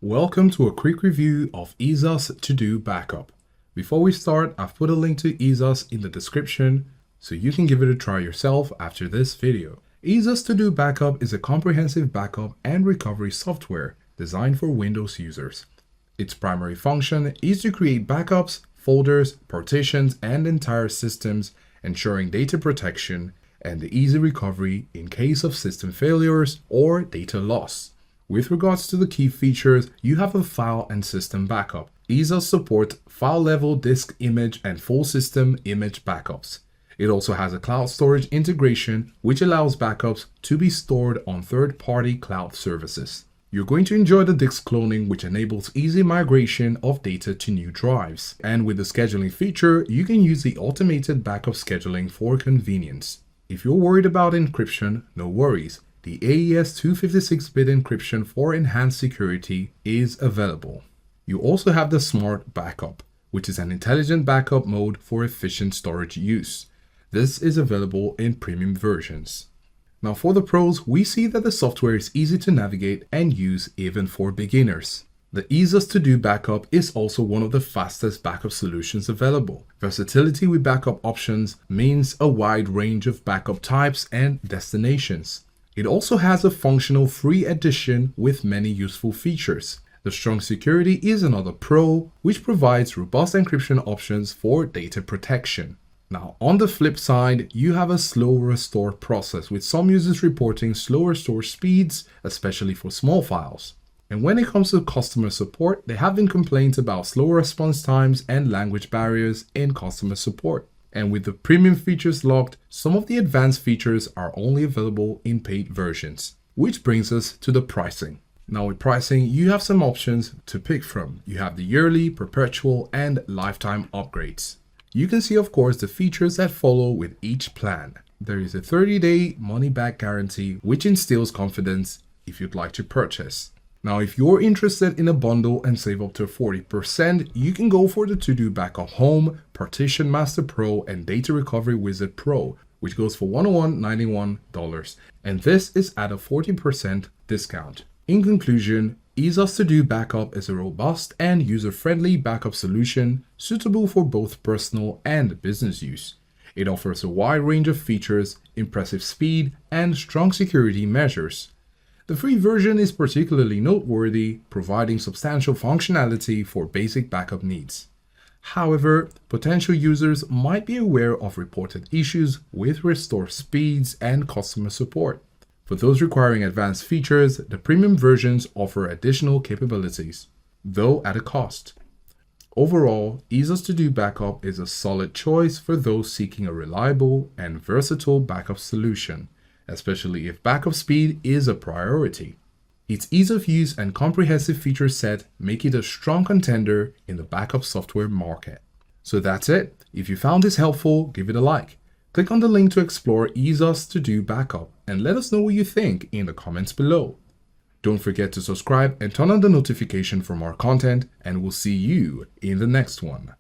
Welcome to a quick review of EaseUS To Backup. Before we start, I've put a link to EaseUS in the description so you can give it a try yourself after this video. EaseUS To Backup is a comprehensive backup and recovery software designed for Windows users. Its primary function is to create backups, folders, partitions, and entire systems, ensuring data protection and the easy recovery in case of system failures or data loss. With regards to the key features, you have a file and system backup. EaseUS supports file-level disk image and full system image backups. It also has a cloud storage integration, which allows backups to be stored on third-party cloud services. You're going to enjoy the disk cloning, which enables easy migration of data to new drives. And with the scheduling feature, you can use the automated backup scheduling for convenience. If you're worried about encryption, no worries. The AES 256-bit encryption for enhanced security is available. You also have the Smart Backup, which is an intelligent backup mode for efficient storage use. This is available in premium versions. Now for the pros, we see that the software is easy to navigate and use even for beginners. The EaseUS To Backup is also one of the fastest backup solutions available. Versatility with backup options means a wide range of backup types and destinations. It also has a functional free edition with many useful features. The strong security is another pro, which provides robust encryption options for data protection. Now, on the flip side, you have a slow restore process, with some users reporting slow restore speeds, especially for small files. And when it comes to customer support, there have been complaints about slow response times and language barriers in customer support. And with the premium features locked, some of the advanced features are only available in paid versions. Which brings us to the pricing. Now with pricing, you have some options to pick from. You have the yearly, perpetual, and lifetime upgrades. You can see, of course, the features that follow with each plan. There is a 30-day money-back guarantee, which instills confidence if you'd like to purchase. Now, if you're interested in a bundle and save up to 40%, you can go for the To Backup Home, Partition Master Pro, and Data Recovery Wizard Pro, which goes for $191, and this is at a 40% discount. In conclusion, EaseUS To Backup is a robust and user-friendly backup solution suitable for both personal and business use. It offers a wide range of features, impressive speed, and strong security measures. The free version is particularly noteworthy, providing substantial functionality for basic backup needs. However, potential users might be aware of reported issues with restore speeds and customer support. For those requiring advanced features, the premium versions offer additional capabilities, though at a cost. Overall, EaseUS To Backup is a solid choice for those seeking a reliable and versatile backup solution, especially if backup speed is a priority. Its ease of use and comprehensive feature set make it a strong contender in the backup software market. So that's it. If you found this helpful, give it a like. Click on the link to explore EaseUS To Backup and let us know what you think in the comments below. Don't forget to subscribe and turn on the notification from our content, and we'll see you in the next one.